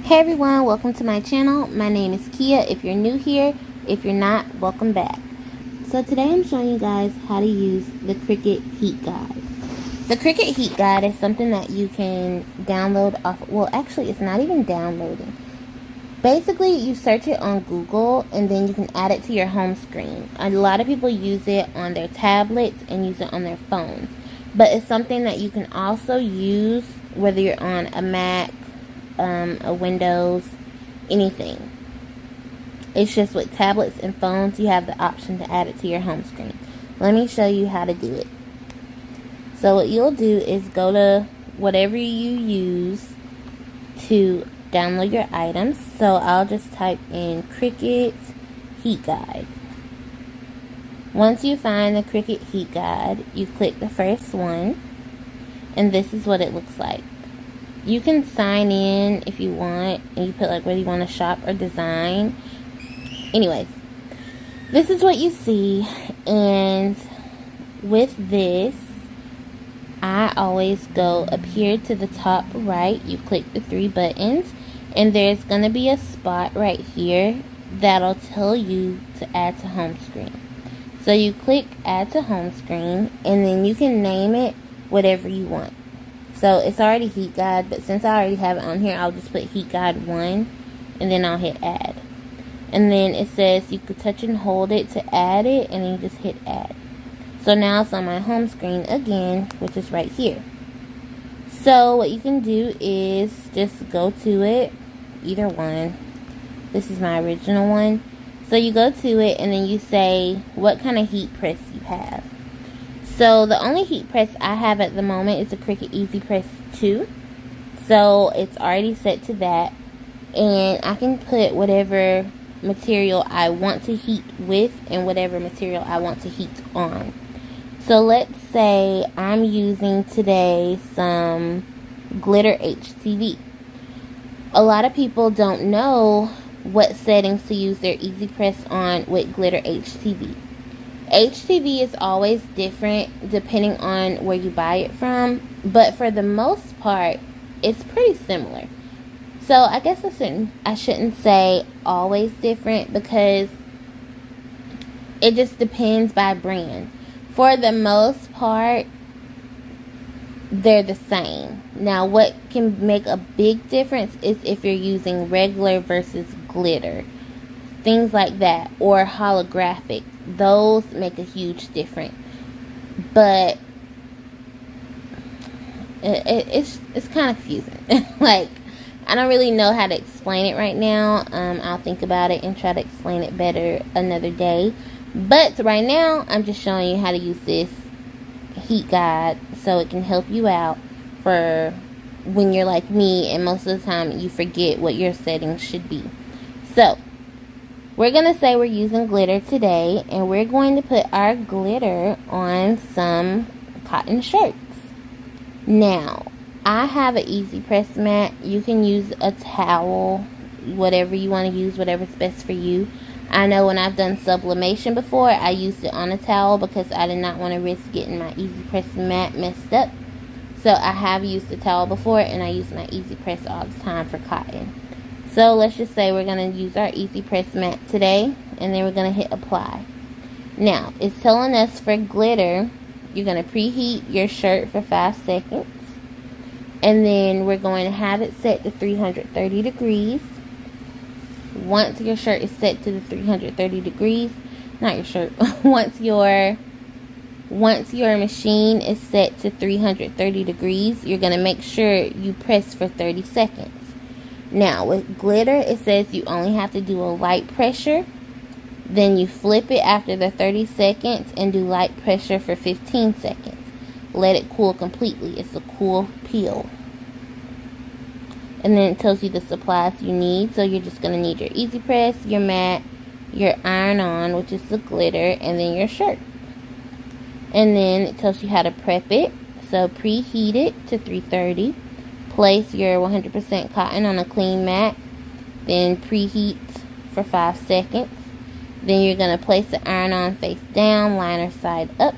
Hey everyone, welcome to my channel. My name is Kia. If you're new here, if you're not, welcome back. So today I'm showing you guys how to use the Cricut Heat Guide. The Cricut Heat Guide is something that you can download off, well actually it's not even downloading. Basically you search it on Google and then you can add it to your home screen. A lot of people use it on their tablets and use it on their phones. But it's something that you can also use whether you're on a Mac, a Windows, anything. It's just with tablets and phones you have the option to add it to your home screen. Let me show you how to do it. So what you'll do is go to whatever you use to download your items. So I'll just type in Cricut Heat Guide. Once you find the Cricut Heat Guide, you click the first one and this is what it looks like. You can sign in if you want, and you put like whether you want to shop or design. Anyways, this is what you see, and with this, I always go up here to the top right. You click the three buttons, and there's going to be a spot right here that'll tell you to add to home screen. So you click add to home screen, and then you can name it whatever you want. So it's already Heat Guide, but since I already have it on here, I'll just put Heat Guide 1, and then I'll hit add. And then it says you could touch and hold it to add it, and then you just hit add. So now it's on my home screen again, which is right here. So what you can do is just go to it, either one. This is my original one. So you go to it, and then you say what kind of heat press you have. So the only heat press I have at the moment is the Cricut Easy Press 2. So it's already set to that. And I can put whatever material I want to heat with and whatever material I want to heat on. So let's say I'm using today some glitter HTV. A lot of people don't know what settings to use their Easy Press on with glitter HTV. HTV is always different depending on where you buy it from, but for the most part, it's pretty similar. So I guess I shouldn't say always different because it just depends by brand. For the most part, they're the same. Now, what can make a big difference is if you're using regular versus glitter. Things like that, or holographic. Those make a huge difference. But it's kind of confusing. Like, I don't really know how to explain it right now. I'll think about it and try to explain it better another day. But right now, I'm just showing you how to use this heat guide so it can help you out for when you're like me and most of the time you forget what your settings should be. So we're going to say we're using glitter today, and we're going to put our glitter on some cotton shirts. Now, I have an Easy Press mat. You can use a towel, whatever you want to use, whatever's best for you. I know when I've done sublimation before, I used it on a towel because I did not want to risk getting my Easy Press mat messed up. So I have used a towel before, and I use my Easy Press all the time for cotton. So let's just say we're going to use our Easy Press mat today, and then we're going to hit apply. Now, it's telling us for glitter, you're going to preheat your shirt for 5 seconds. And then we're going to have it set to 330 degrees. Once your shirt is set to the 330 degrees, not your shirt, once your machine is set to 330 degrees, you're going to make sure you press for 30 seconds. Now, with glitter, it says you only have to do a light pressure. Then you flip it after the 30 seconds and do light pressure for 15 seconds. Let it cool completely. It's a cool peel. And then it tells you the supplies you need. So you're just going to need your Easy Press, your mat, your iron-on, which is the glitter, and then your shirt. And then it tells you how to prep it. So preheat it to 330. Place your 100% cotton on a clean mat, then preheat for 5 seconds. Then you're going to place the iron-on face down, liner side up.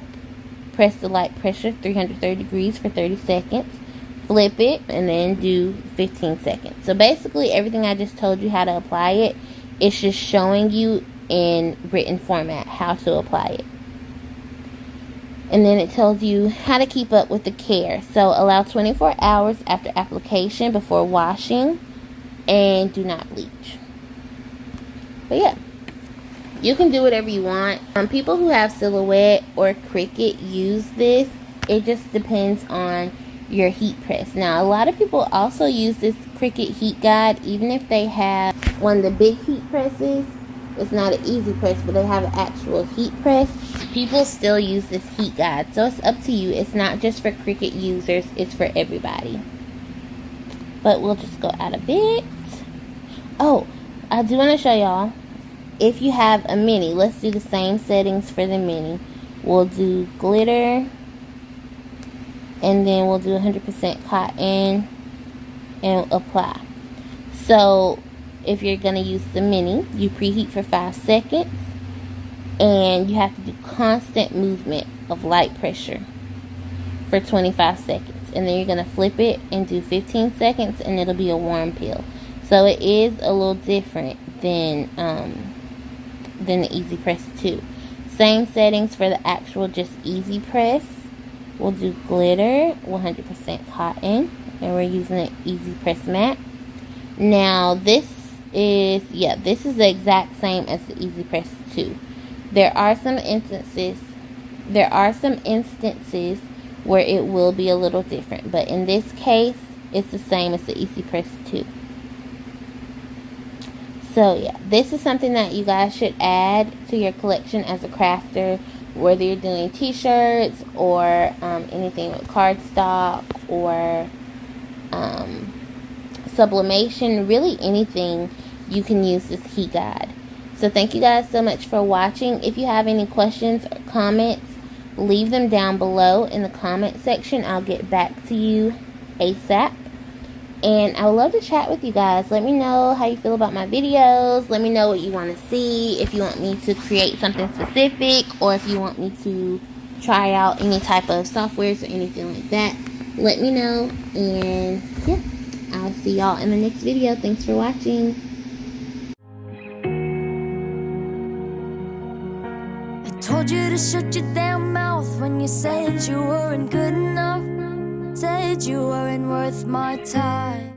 Press the light pressure 330 degrees for 30 seconds. flip it, and then do 15 seconds. So basically everything I just told you how to apply it, it's just showing you in written format how to apply it. And then it tells you how to keep up with the care. So allow 24 hours after application before washing, and do not bleach. But yeah, you can do whatever you want. People who have Silhouette or Cricut use this. It just depends on your heat press. Now, a lot of people also use this Cricut heat guide even if they have one of the big heat presses. It's not an easy press, but they have an actual heat press. People still use this heat guide, so it's up to you. It's not just for Cricut users, it's for everybody. But we'll just go out of it. Oh, I do want to show y'all, if you have a mini, let's do the same settings for the mini. We'll do glitter, and then we'll do 100% cotton and apply. So if you're going to use the mini, you preheat for 5 seconds, and you have to do constant movement of light pressure for 25 seconds, and then you're going to flip it and do 15 seconds, and it'll be a warm peel. So it is a little different than the Easy Press 2. Same settings for the actual just Easy Press. We'll do glitter, 100% cotton, and we're using an Easy Press matte. Now this is the exact same as the Easy Press 2. There are some instances where it will be a little different, but in this case it's the same as the Easy Press 2. So yeah, this is something that you guys should add to your collection as a crafter, whether you're doing t-shirts or anything with cardstock or sublimation, really anything, you can use this heat guide. So thank you guys so much for watching. If you have any questions or comments, leave them down below in the comment section. I'll get back to you ASAP. And I would love to chat with you guys. Let me know how you feel about my videos. Let me know what you want to see. If you want me to create something specific, or if you want me to try out any type of softwares or anything like that, let me know. And yeah, I'll see y'all in the next video. Thanks for watching. I told you to shut your damn mouth when you said you weren't good enough. Said you weren't worth my time.